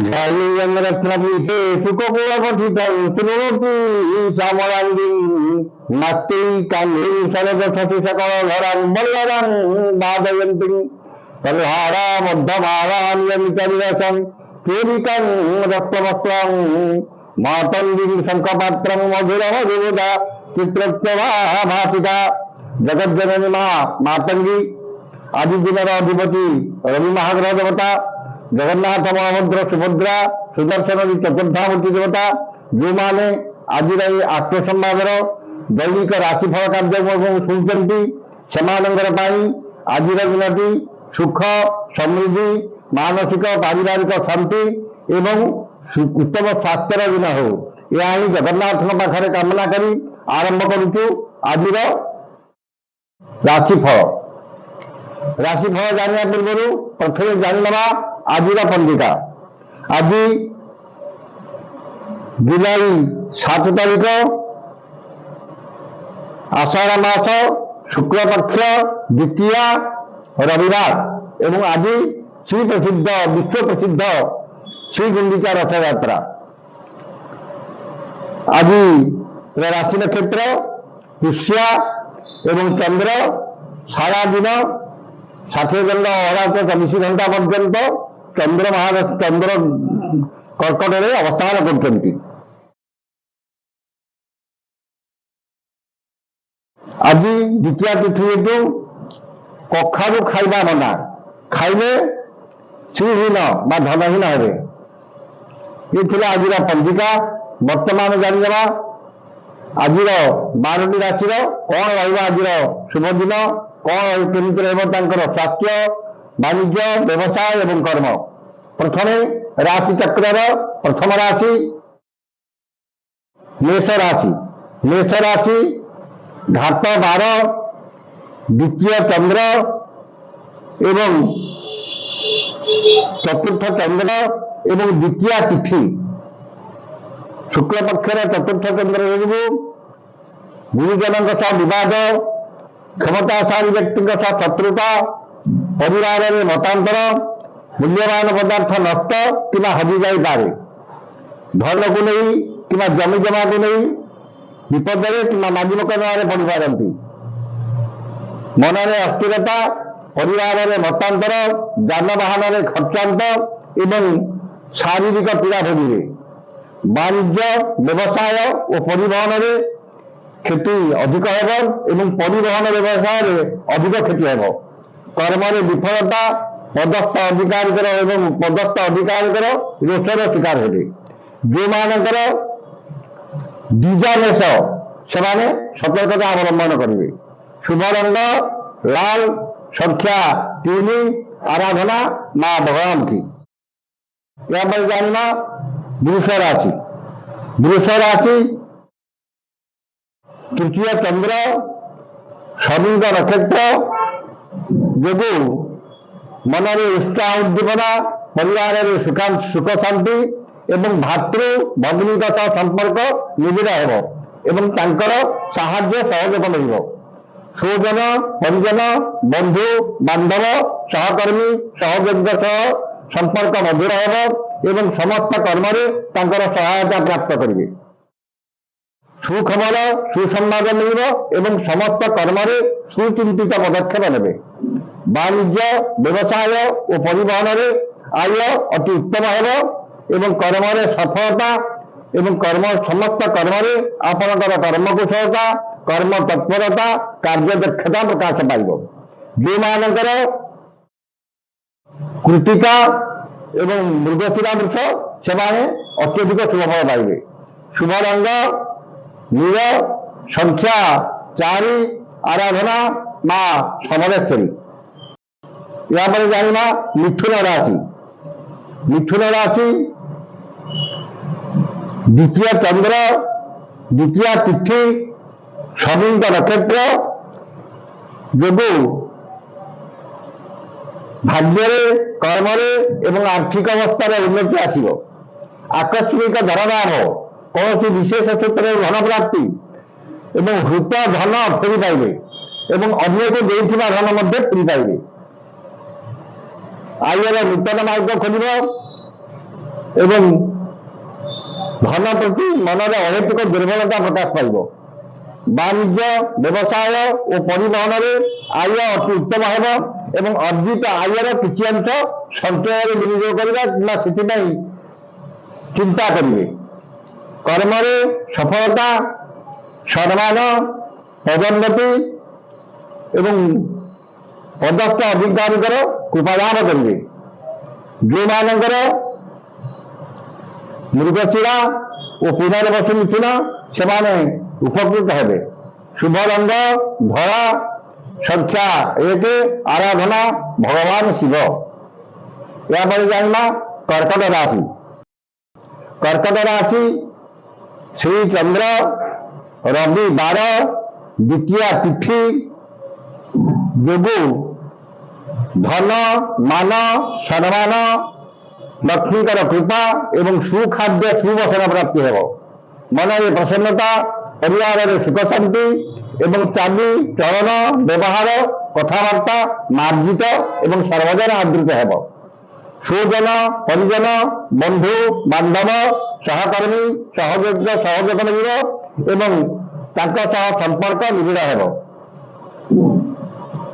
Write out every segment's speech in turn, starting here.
ঝালিরত্নপীঠে সুখকুলপঠিতং শ্রুণোতি শ্যামলাঙ্গী নাস্তি কান্তি সরস্বতী সকলধরং বল্লভং বাদয়ন্তি তল্হারা মধ্যমালান্যমিতরিরসং কেলিকং রক্তবস্ত্রং মাতঙ্গীং শঙ্খপাত্রং মধুরমধুরদা চিত্রপ্রভাভাসিতা জগজ্জননী মা মাতঙ্গী আদি দিনের অধিপতি রবি মহাগ্রহ দেবতা जगन्नाथ बलभद्र सुभद्रा सुदर्शन चतुर्धामूर्ति देवता जो मैंने आज आत्मसंवादर दैनिक राशिफल कार्यक्रम शुणुंट से आज दिनटी सुख समृद्धि मानसिक पारिवारिक शांति एवं उत्तम स्वास्थ्यर दिन हो यह ही जगन्नाथ पाखे कामना कर आरंभ करुचु आज राशिफल जाना पूर्व प्रथम जानवा आज पंजिका आज जुलाई 7 तारीख आषाढ़ मास शुक्ल पक्ष द्वितीया रविवार एवं आज श्री प्रसिद्ध विश्व प्रसिद्ध श्री गुंडीचा रथ यात्रा आज राशि नक्षत्र पुष्या एवं चंद्र सारा दिन 60 घंटा अहोरात्र 24 घंटा पर्यंत चंद्र चंद्र कर्कट में अवस्थान कर आज द्वितीय तिथि हेतु कखारू खाइबा मना खाइले श्रीहीन बा धनहीन हे ये आज पंजिका वर्तमान जानिदेवा आज 12टी राशि कौन रहा आज शुभ दिन कौन केमिति रहकर स्वास्थ्य वाणिज्य व्यवसाय एवं कर्म प्रथम राशि चक्र प्रथम राशि मेष राशि घात 12 द्वितीय चंद्र एवं चतुर्थ चंद्र एवं द्वितीय तिथि शुक्ल पक्षर चतुर्थ चंद्र गुरुजन विवाद क्षमताशाली व्यक्ति शत्रुता परिवार में मतांतर मूल्यवान पदार्थ नष्ट कि हजि जापे धन को नहीं कि जमी जमा को नहीं विपद कि मागी मकदमा पड़ पारती मन में अस्थिरता परिवार में मतांतर जानवाहन में खर्चांत एवं शारीरिक पीड़ा भोगे वाणिज्य व्यवसाय और परिवहन में क्षति अधिक एवं परिवहन व्यवसाय में अधिक क्षति हे कर्म विफलता पदस्थ अधिकारी एवं पदस्थ अधिकारी रोषर शिकार हे जो मानकर द्विजामेश से सतर्कता अवलंबन करेंगे शुभ रंग लाल संख्या 3 आराधना मां भगवान की यहाँ पर जानना वृष राशि तृतीय चंद्र शनि नक्षत्र जो मन में उत्साह उद्दीपना परिवार में सुख शांति एवं भातृ भगिनी संपर्क निबिड़ एवं साहाय्य सहयोग मिल स्वजन परिजन बंधु बांधव सहकर्मी सहयोगी सह संपर्क मधुर एवं समस्त कर्म सहायता प्राप्त करेंगे सुखबर सुसंवाद मिल एवं समस्त कर्म सुचिंतित पदक्षेप ने वाणिज्य व्यवसाय और परिवहन में आय अति उत्तम एवं कर्म सफलता एवं कर्म समस्त कर्म आपणकर कर्मकुशलता कर्म तत्परता कार्य दक्षता प्रकाश पाइब जो मानकर कृतिका एवं मृगशिरा वृक्ष से अत्यधिक शुभफल पाइबे शुभ रंग नील संख्या 4 आराधना मां समलेश्वरी यहाँ पर जानना मिथुन राशि द्वितीय चंद्र द्वितीय तिथि शनि नक्षत्र जो भाग्य कर्म एवं आर्थिक अवस्था उन्नति आसव आकस्मिक धनलाभ कौन विशेष क्षेत्र में धन प्राप्ति एवं हृत धन फेरी पाइबे एवं अन्य को देथिबा धन फेरी पाइबे आयर नूतन मार्ग खोल ଏବଂ ଧନ ପ୍ରତି ମନରେ ଅହେତୁକ ଦୁର୍ବଳତା ପ୍ରକାଶ ପାଇବ। ବାଣିଜ୍ୟ ବ୍ୟବସାୟ ଓ ପରିବହନରେ ଆୟ ଅତି ଉତ୍ତମ ହେବ ଏବଂ ଅର୍ଜିତ ଆୟର କିଛି ଅଂଶ ସଞ୍ଚୟରେ ବିନିଯୋଗ କରିବା କିମ୍ବା ସେଥିପାଇଁ ଚିନ୍ତା କରିବେ। କର୍ମରେ ସଫଳତା, ସମ୍ମାନ, ପଦୋନ୍ନତି ଏବଂ ପଦସ୍ଥ ଅଧିକାରୀଙ୍କର କୃପାଲାଭ କରିବେ। ଯେଉଁମାନଙ୍କର ମୃଗଶିରା ଓ ପୁନର୍ବସୁ ମିଥୁନ ସେମାନେ ଉପକୃତ ହେବେ। ଶୁଭ ରଙ୍ଗ ଧଳା, ସଂଖ୍ୟା 1, ଆରାଧନା ଭଗବାନ ଶିବ। ଏହାପରେ ଜାଣିବା କର୍କଟ ରାଶି। କର୍କଟ ରାଶି ଶ୍ରୀ ଚନ୍ଦ୍ର ରବି ବାର ଦ୍ୱିତୀୟା ତିଥି ଯୋଗୁଁ ଧନ, ମାନ, ସମ୍ମାନ, ଲକ୍ଷ୍ମୀଙ୍କର କୃପା ଏବଂ ସୁଖାଦ୍ୟ ସୁବସନ ପ୍ରାପ୍ତି ହେବ। ମନରେ ପ୍ରସନ୍ନତା, ପରିବାରରେ ସୁଖ ଶାନ୍ତି ଏବଂ ଚାଲି ଚଳନ ବ୍ୟବହାର କଥାବାର୍ତ୍ତା ମାର୍ଜିତ ଏବଂ ସର୍ବଜନ ଆଦୃତ ହେବ। ସୁଜନ, ପରିଜନ, ବନ୍ଧୁ ବାନ୍ଧବ, ସହକର୍ମୀ, ସହଯୋଗ ମିଳିବ ଏବଂ ତାଙ୍କ ସହ ସମ୍ପର୍କ ନିବିଡ଼ ହେବ।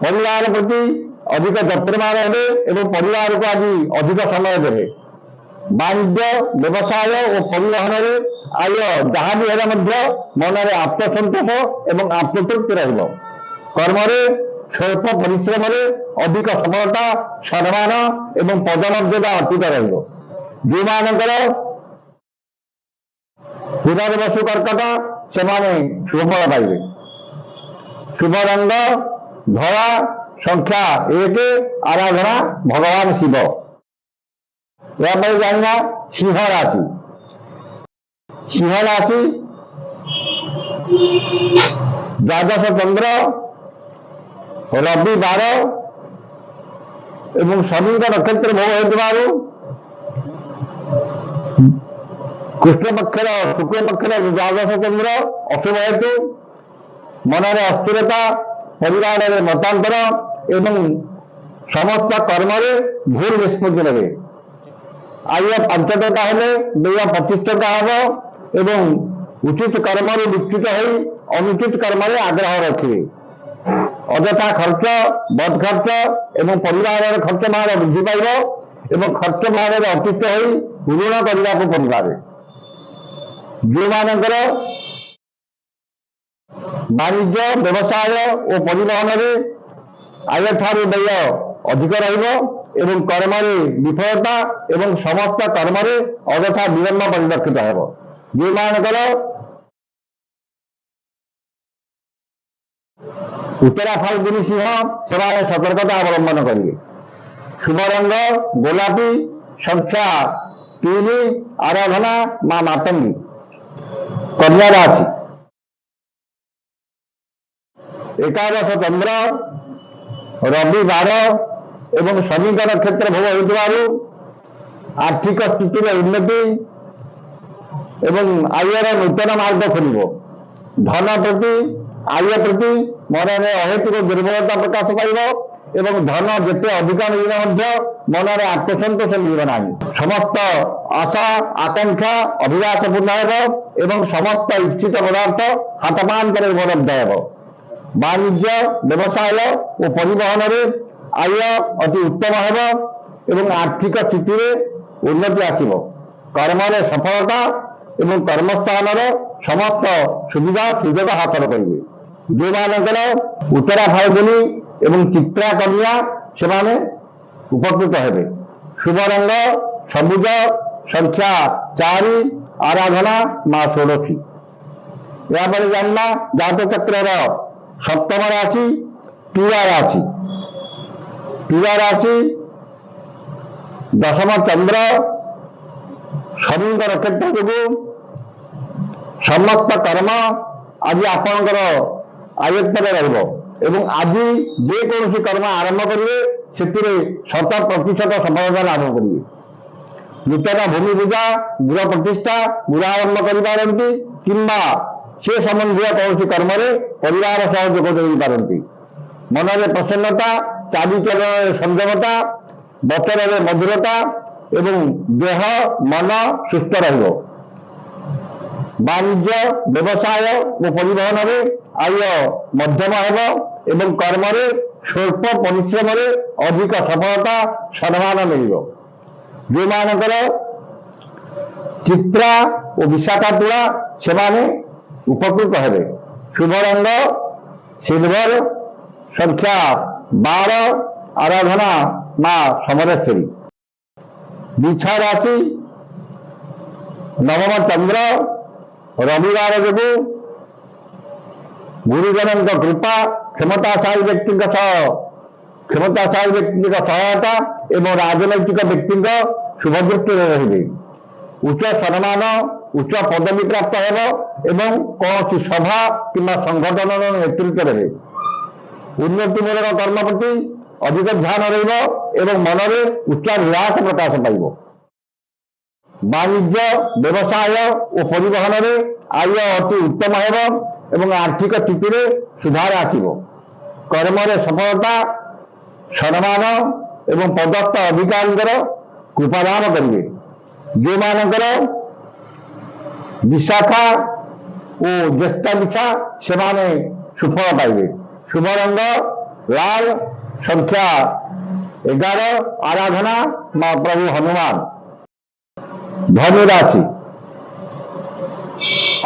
ପରିବାର ପ୍ରତି ଅଧିକ ଯତ୍ନବାନ ହେବେ ଏବଂ ପରିବାରକୁ ଆଜି ଅଧିକ ସମୟ ଦେବେ। ବାଣିଜ୍ୟ ବ୍ୟବସାୟ ଓ ପରିବହନରେ ଆୟ ଯାହା ବି ହେଲେ ମଧ୍ୟ ମନରେ ଆତ୍ମସନ୍ତୋଷ ଏବଂ ଆତ୍ମତୃପ୍ତି ରହିବ। କର୍ମରେ ସ୍ୱଳ୍ପ ପରିଶ୍ରମରେ ଅଧିକ ସଫଳତା, ସମ୍ମାନ ଏବଂ ପଦମର୍ଯ୍ୟାଦା ଅର୍ଜିତ ରହିବ। ଯେଉଁମାନଙ୍କର ପୁନର୍ବସୁ କର୍କଟ ସେମାନେ ଶୁଭଫଳ ପାଇବେ। ଶୁଭ ରଙ୍ଗ ଧଳା, ସଂଖ୍ୟା 1, ଆରାଧନା ଭଗବାନ ଶିବ। ଏହାପରେ ଜାଣିବା ସିଂହ ରାଶି। ସିଂହ ରାଶି ଦ୍ୱାଦଶ ଚନ୍ଦ୍ର ରବି ବାର ଏବଂ ଶନିଙ୍କ ନକ୍ଷତ୍ର ଭୋଗ ହେଉଥିବାରୁ କୃଷ୍ଣ ପକ୍ଷର ଶୁକ୍ଳ ପକ୍ଷର ଦ୍ୱାଦଶ ଚନ୍ଦ୍ର ଅଶୁଭ ହେତୁ ମନରେ ଅସ୍ଥିରତା, ପରିବାରରେ ମତାନ୍ତର ଏବଂ ସମସ୍ତ କର୍ମରେ ଭୁଲ ନିଷ୍ପତ୍ତି ନେବେ। ଆୟ 5 ଟଙ୍କା ହେଲେ ବ୍ୟୟ 25 ଟଙ୍କା ହେବ ଏବଂ ଉଚିତ କର୍ମରୁ ବିଚ୍ୟୁତ ହୋଇ ଅନୁଚିତ କର୍ମରେ ଆଗ୍ରହ ରଖିବେ। ଅଯଥା ଖର୍ଚ୍ଚ, ବଦ ଖର୍ଚ୍ଚ ଏବଂ ପରିବାରର ଖର୍ଚ୍ଚ ମାନ ବୃଦ୍ଧି ପାଇବ ଏବଂ ଖର୍ଚ୍ଚ ମାନରେ ଅତିଷ୍ଠ ହୋଇ ଋଣ କରିବାକୁ ପଡ଼ିପାରେ। ଯେଉଁମାନଙ୍କର ବାଣିଜ୍ୟ ବ୍ୟବସାୟ ଓ ପରିବହନରେ ଆୟ ଠାରୁ ବ୍ୟୟ ଅଧିକ ରହିବ ଏବଂ କର୍ମରେ ବିଫଳତା ଏବଂ ସମସ୍ତ କର୍ମରେ ଅଯଥା ବିଳମ୍ବ ପରିଲକ୍ଷିତ ହେବ। ଯେଉଁମାନଙ୍କର ଉତ୍ତରା ଫାଲ୍ଗୁନୀ ସିଂହ ସେମାନେ ସତର୍କତା ଅବଲମ୍ବନ କରିବେ। ଶୁଭ ରଙ୍ଗ ଗୋଲାପୀ, ସଂଖ୍ୟା 3, ଆରାଧନା ମା ମାତଙ୍ଗୀ। କନ୍ୟା ରାଶି। ଏକାଦଶ ଚନ୍ଦ୍ର ରବି ବାର ଏବଂ ଶନିଙ୍କ ନକ୍ଷତ୍ର ଭୋଗ ହେଉଥିବାରୁ ଆର୍ଥିକ ସ୍ଥିତିରେ ଉନ୍ନତି ଏବଂ ଆୟର ନୂତନ ମାର୍ଗ ଖୋଲିବ। ଧନ ପ୍ରତି, ଆୟ ପ୍ରତି ମନରେ ଅହେତୁକ ଦୁର୍ବଳତା ପ୍ରକାଶ ପାଇବ ଏବଂ ଧନ ଯେତେ ଅଧିକ ମିଳିଲେ ମଧ୍ୟ ମନରେ ଆତ୍ମସନ୍ତୋଷ ମିଳିବ ନାହିଁ। ସମସ୍ତ ଆଶା ଆକାଂକ୍ଷା ଅଭିଳାଷ ପୂର୍ଣ୍ଣ ହେବ ଏବଂ ସମସ୍ତ ଇଚ୍ଛିତ ପଦାର୍ଥ ହାତପାନ୍ତରେ ଉପଲବ୍ଧ ହେବ। ବାଣିଜ୍ୟ ବ୍ୟବସାୟ ଓ ପରିବହନରେ ଆୟ ଅତି ଉତ୍ତମ ହେବ ଏବଂ ଆର୍ଥିକ ସ୍ଥିତିରେ ଉନ୍ନତି ଆସିବ। କର୍ମରେ ସଫଳତା ଏବଂ କର୍ମସ୍ଥାନର ସମସ୍ତ ସୁବିଧା ସୁଯୋଗ ହାସଲ କରିବେ। ଯେଉଁମାନଙ୍କର ଉତ୍ତରା ଫାଲ୍ଗୁନୀ ଏବଂ ଚିତ୍ରା କନ୍ୟା ସେମାନେ ଉପକୃତ ହେବେ। ଶୁଭ ରଙ୍ଗ ସବୁଜ, ସଂଖ୍ୟା 4, ଆରାଧନା ମା ଷୋଡ଼ଶୀ। ଏହାପରେ ଜାଣିବା ଜାତକ ଚକ୍ରର ସପ୍ତମ ରାଶି ତୁଳା ରାଶି। ତୁଳା ରାଶି ଦଶମ ଚନ୍ଦ୍ର ଶନିଙ୍କ ନକ୍ଷତ୍ର ଯୋଗୁଁ ସମସ୍ତ କର୍ମ ଆଜି ଆପଣଙ୍କର ଆୟତ୍ତରେ ରହିବ ଏବଂ ଆଜି ଯେକୌଣସି କର୍ମ ଆରମ୍ଭ କରିବେ ସେଥିରେ 100% ସଫଳତା ଲାଭ କରିବେ। ନୂତନ ଭୂମି ପୂଜା, ଗୃହ ପ୍ରତିଷ୍ଠା, ଗୃହ ଆରମ୍ଭ କରିପାରନ୍ତି କିମ୍ବା ସେ ସମ୍ବନ୍ଧୀୟ କୌଣସି କର୍ମରେ ପରିବାର ସହ ଯୋଗ ଦେଇପାରନ୍ତି। ମନରେ ପ୍ରସନ୍ନତା, ଚାଲିଚଳନରେ ସଂଯମତା, ବଚନରେ ମଧୁରତା ଏବଂ ଦେହ ମନ ସୁସ୍ଥ ରହିବ। ବାଣିଜ୍ୟ ବ୍ୟବସାୟ ଓ ପରିବହନରେ ଆୟ ମଧ୍ୟମ ହେବ ଏବଂ କର୍ମରେ ସ୍ୱଳ୍ପ ପରିଶ୍ରମରେ ଅଧିକ ସଫଳତା ସମ୍ମାନ ମିଳିବ। ଯେଉଁମାନଙ୍କର ଚିତ୍ରା ଓ ବିଶାଖା ତୁଳା ସେମାନେ ଉପକୃତ ହେବେ। ଶୁଭ ରଙ୍ଗ ସିଲଭର, ସଂଖ୍ୟା 12, ଆରାଧନା ମା ସମଲେଶ୍ୱରୀ। ବିଛା ରାଶି ନବମ ଚନ୍ଦ୍ର ରବିବାର ଯୋଗୁଁ ଗୁରୁଜନଙ୍କ କୃପା, କ୍ଷମତାଶାଳୀ ବ୍ୟକ୍ତିଙ୍କ ସହାୟତା ଏବଂ ରାଜନୈତିକ ବ୍ୟକ୍ତିଙ୍କ ଶୁଭ ଦୃଷ୍ଟିରେ ରହିବେ। ଉଚ୍ଚ ସମ୍ମାନ, ଉଚ୍ଚ ପଦବୀ ପ୍ରାପ୍ତ ହେବ ଏବଂ କୌଣସି ସଭା କିମ୍ବା ସଂଗଠନର ନେତୃତ୍ୱ ଦେବେ। ଉନ୍ନତିମୂଳକ କର୍ମ ପ୍ରତି ଅଧିକ ଧ୍ୟାନ ରହିବ ଏବଂ ମନରେ ଉଚ୍ଚ ନିରାଶ ପ୍ରକାଶ ପାଇବ। ବାଣିଜ୍ୟ ବ୍ୟବସାୟ ଓ ପରିବହନରେ ଆୟ ଅତି ଉତ୍ତମ ହେବ ଏବଂ ଆର୍ଥିକ ସ୍ଥିତିରେ ସୁଧାର ଆସିବ। କର୍ମରେ ସଫଳତା, ସମ୍ମାନ ଏବଂ ପଦସ୍ଥ ଅଧିକାରୀଙ୍କର କୃପାଦାନ କରିବେ। ଯେଉଁମାନଙ୍କର ବିଶାଖା ଓ ଜ୍ୟେଷ୍ଠା ବିଛା ସେମାନେ ସୁଫଳ ପାଇବେ। ଶୁଭ ରଙ୍ଗ ଲାଲ, ସଂଖ୍ୟା 11, ଆରାଧନା ମା ପ୍ରଭୁ ହନୁମାନ। ଧନୁ ରାଶି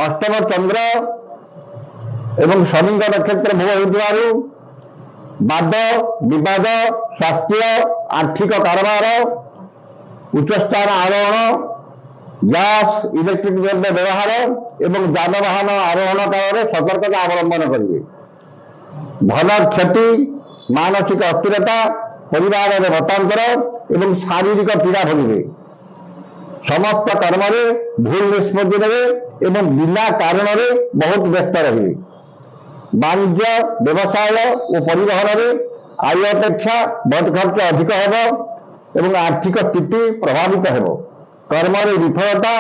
ଅଷ୍ଟମ ଚନ୍ଦ୍ର ଏବଂ ଶନିଙ୍କ ନକ୍ଷତ୍ର ଭୋଗ ହେଉଥିବାରୁ ବାଦ ବିବାଦ, ସ୍ୱାସ୍ଥ୍ୟ, ଆର୍ଥିକ କାରବାର, ଉଚ୍ଚସ୍ଥାନ ଆରୋହଣ, ଗ୍ୟାସ୍ ଇଲେକ୍ଟ୍ରିକ୍ ଦ୍ରବ୍ୟ ବ୍ୟବହାର ଏବଂ ଯାନବାହନ ଆରୋହଣ କାଳରେ ସତର୍କତା ଅବଲମ୍ବନ କରିବେ। ଧନ କ୍ଷତି, ମାନସିକ ଅସ୍ଥିରତା, ପରିବାରରେ ମତାନ୍ତର ଏବଂ ଶାରୀରିକ ପୀଡ଼ା ଭୋଗିବେ। ସମସ୍ତ କର୍ମରେ ଭୁଲ ନିଷ୍ପତ୍ତି ନେବେ ଏବଂ ବିନା କାରଣରେ ବହୁତ ବ୍ୟସ୍ତ ରହିବେ। ବାଣିଜ୍ୟ ବ୍ୟବସାୟ ଓ ପରିବହନରେ ଆୟ ଅପେକ୍ଷା ବଦ ଖର୍ଚ୍ଚ ଅଧିକ ହେବ ଏବଂ ଆର୍ଥିକ ସ୍ଥିତି ପ୍ରଭାବିତ ହେବ। କର୍ମରେ ବିଫଳତା,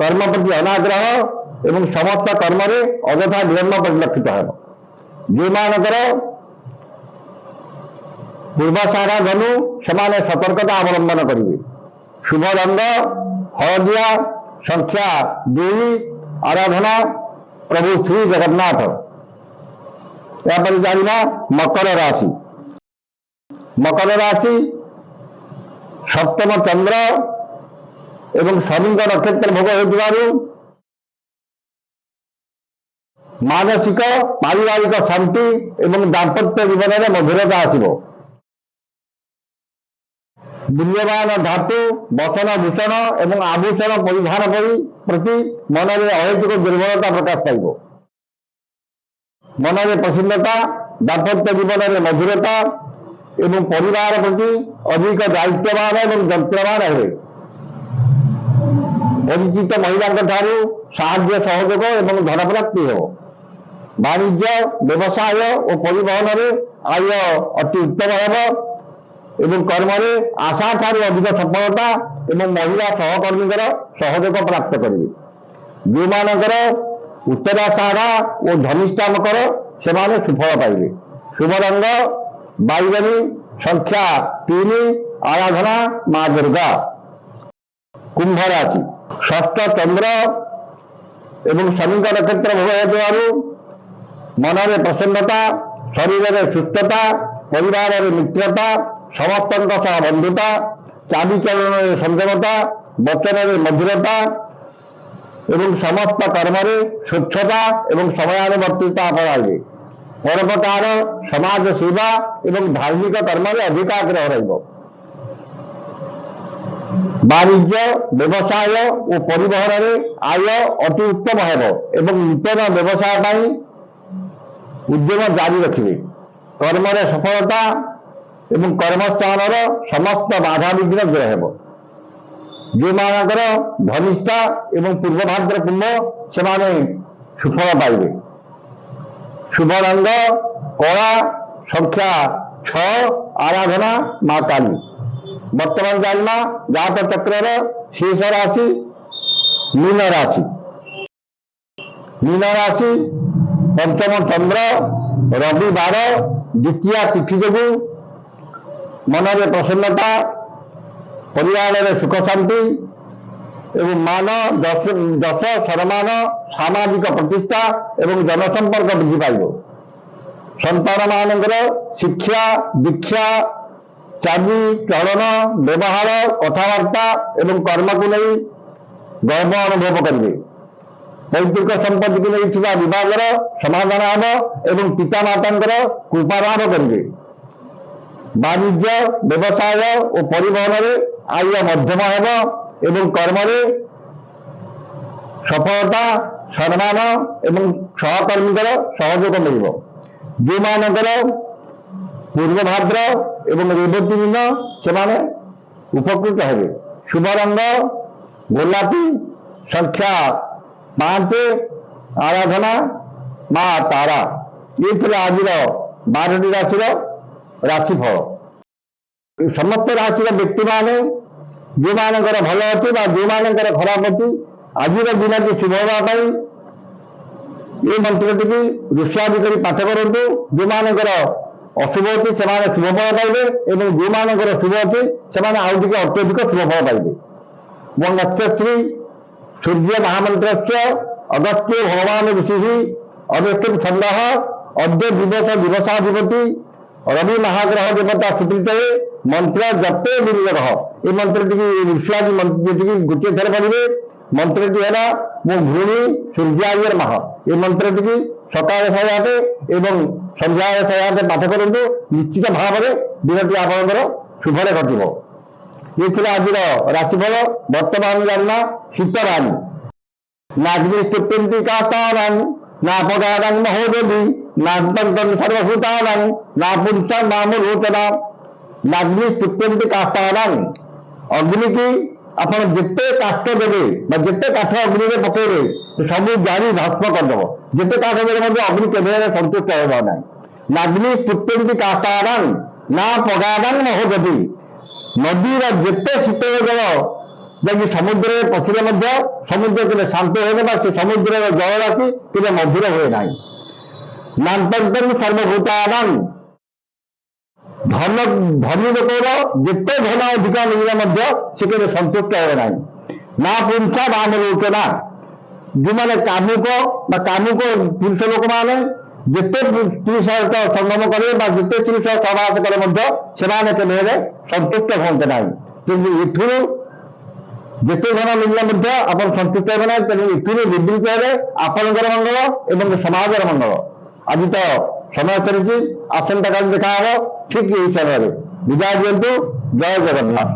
କର୍ମ ପ୍ରତି ଅନାଗ୍ରହ ଏବଂ ସମସ୍ତ କର୍ମରେ ଅଯଥା ବିଳମ୍ବ ପରିଲକ୍ଷିତ ହେବ। ଯେଉଁମାନଙ୍କର ପୂର୍ବସାରା ଧନୁ ସେମାନେ ସତର୍କତା ଅବଲମ୍ବନ କରିବେ। ଶୁଭ ରଙ୍ଗ ହଳଦିଆ, ସଂଖ୍ୟା 2, ଆରାଧନା ପ୍ରଭୁ ଶ୍ରୀ ଜଗନ୍ନାଥ। ଏହାପରେ ଜାଣିବା ମକର ରାଶି। ମକର ରାଶି ସପ୍ତମ ଚନ୍ଦ୍ର ଏବଂ ଶନିଙ୍କ ନକ୍ଷତ୍ର ଭୋଗ ହେଉଥିବାରୁ ମାନସିକ ପାରିବାରିକ ଶାନ୍ତି ଏବଂ ଦାମ୍ପତ୍ୟ ଜୀବନରେ ମଧୁରତା ଆସିବ। ମୂଲ୍ୟବାନ ଧାତୁ, ବସନ ଭୂଷଣ ଏବଂ ଆଭୂଷଣ ପରିଧାନ ପ୍ରତି ମନରେ ଅହେତୁକ ଦୁର୍ବଳତା ପ୍ରକାଶ ପାଇବ। ମନରେ ପ୍ରସନ୍ନତା, ଦାମ୍ପତ୍ୟ ଜୀବନରେ ମଧୁରତା ଏବଂ ପରିବାର ପ୍ରତି ଅଧିକ ଦାୟିତ୍ୱବାନ ଏବଂ ଯନ୍ତ୍ରବାନ ହେବେ। ପରିଚିତ ମହିଳାଙ୍କ ଠାରୁ ସାହାଯ୍ୟ ସହଯୋଗ ଏବଂ ଧନପ୍ରାପ୍ତି ହେବ। ବାଣିଜ୍ୟ ବ୍ୟବସାୟ ଓ ପରିବହନରେ ଆୟ ଅତି ଉତ୍ତମ ହେବ ଏବଂ କର୍ମରେ ଆଶା ଠାରୁ ଅଧିକ ସଫଳତା ଏବଂ ମହିଳା ସହକର୍ମୀଙ୍କର ସହଯୋଗ ପ୍ରାପ୍ତ କରିବେ। ଯେଉଁମାନଙ୍କର ଉତ୍ତରାଷାଢ଼ା ଓ ଧନିଷ୍ଠା ମକର ସେମାନେ ସୁଫଳ ପାଇବେ। ଶୁଭ ରଙ୍ଗ ବାଇଗଣୀ, ସଂଖ୍ୟା 3, ଆରାଧନା ମା ଦୁର୍ଗା। କୁମ୍ଭ ରାଶି ଷଷ୍ଠ ଚନ୍ଦ୍ର ଏବଂ ଶନିଙ୍କ ନକ୍ଷତ୍ର ଭୋଗ ହେଉଥିବାରୁ ମନରେ ପ୍ରସନ୍ନତା, ଶରୀରରେ ସୁସ୍ଥତା, ପରିବାରରେ ମିତ୍ରତା, ସମସ୍ତଙ୍କ ସହ ବନ୍ଧୁତା, ଚାଲିଚଳନରେ ସଂଯମତା, ବଚନରେ ମଧୁରତା ଏବଂ ସମସ୍ତ କର୍ମରେ ସ୍ୱଚ୍ଛତା ଏବଂ ସମୟାନୁବର୍ତ୍ତିତା ଆପଣାଇବେ। ପରୋପକାର, ସମାଜ ସେବା ଏବଂ ଧାର୍ମିକ କର୍ମରେ ଅଧିକ ଆଗ୍ରହ ରହିବ। ବାଣିଜ୍ୟ ବ୍ୟବସାୟ ଓ ପରିବହନରେ ଆୟ ଅତି ଉତ୍ତମ ହେବ ଏବଂ ନୂତନ ବ୍ୟବସାୟ ପାଇଁ ଉଦ୍ୟମ ଜାରି ରଖିବେ। କର୍ମରେ ସଫଳତା ଏବଂ କର୍ମସ୍ଥାନର ସମସ୍ତ ବାଧାବିଘ୍ନ ଦୂର ହେବ। ଯେଉଁମାନଙ୍କର ଧନିଷ୍ଠା ଏବଂ ପୂର୍ବ ଭାଦ୍ର କୁମ୍ଭ ସେମାନେ ସୁଫଳ ପାଇବେ। ଶୁଭ ରଙ୍ଗ କଳା, ସଂଖ୍ୟା 6, ଆରାଧନା ମା କାଳୀ। ବର୍ତ୍ତମାନ ଜାଣିବା ଜାତକ ଚକ୍ରର ଶେଷ ରାଶି ମୀନ ରାଶି। ମୀନ ରାଶି ପଞ୍ଚମ ଚନ୍ଦ୍ର परिवार सुख शांति एवं मान दश सम्मान सामाजिक प्रतिष्ठा एवं जनसंपर्क वृद्धि पाइब। संतान मानकर शिक्षा दीक्षा चाली चलन व्यवहार कथबार्ता एवं कर्म को नहीं गर्व अनुभव करेंगे। पैतृक संपत्ति को नहीं विवाद समाधान हम एवं पितामाता कृपालाभ करेंगे। वाणिज्य व्यवसाय और परिवहन में आय मध्यम हेब एवं कर्म सफलता सम्मान एवं सहकर्मी सहयोग मिल। जो मानकर पूर्व भाद्र एवं रेवती दिन से उपकृत हेबे। शुभ रंग गोलापी संख्या 5 आराधना माँ तारा। ये थे आज 12टी राशि राशिफल। समस्त राशि व्यक्ति माने जो मानकर भल अच्छी जो मानकर खराब अच्छी आज दिन की शुभ होगा ये मंत्रटी की ऋषादि कर पाठ करूँ। जो मानकर अशुभ अच्छी से शुभ फल पाइबे और जो मानकर शुभ अच्छी से अत्यधिक शुभ फल पाइबे। नक्षत्री सूर्य महामंत्र अगस्त्य भगवान ऋषि अगस्त्य छंद अद्य दिवस दिवसाधिपति रवि महाग्रह देवता सुकृत मंत्र जपे विनियोग। ये मंत्रटी ऋषादि मंत्र गोटे थर पढ़े। मंत्रटी है मो भूमि सूर्यायर माह। ये मंत्रटी की सकाल 108 एवं संध्या 108 पाठ करूँ। निश्चित भाव में दिनटी आपंकर शुभरे घटव। ये थे आज राशिफल। वर्तमान जानना शीतराणी नाग्नि स्तुत्यन्ति काष्ठानां नापगानां महोदधि नान्तन्तं सर्वभूतानां नापुंसं नामलोचना। नाग्नि स्तुत्यन्ति काष्ठानां अग्नि की आपण जिते काष्ठ देवे जिते काठ अग्नि में पकेबे सब जारी भस्म करदेव। जिते काठ देवे अग्नि केवे संतुष्ट होगा ना। नाग्नि स्तुत्यन्ति काष्ठानां नापगानां महोदधि नदीर जिते शीतल जल जैसे समुद्र में पशिले समुद्र के शांत हो से समुद्र जल राशि के मधुर हुए ना। नान्तन्तं सर्वभूतानां धन धनी लोकर जिते धन अधिका मिलने से केवल संतुष्ट हो ना पुंसा नामलोचना। जो मैंने कामुक कामुक पुरुष लोक मैंने जिते स्त्री सहित संगम करेंगे जिते स्त्री सहित सहवास करें से संतुष्ट हमें ना। कि जिते धन मिलने आप संतुष्ट हे ना। तेणु विद्युत आपणकर मंगल एवं समाजर मंगल। आज तो समय चलती आसंता काल देखा ठीक यही समय विदाय दिंतु। जय जगन्नाथ।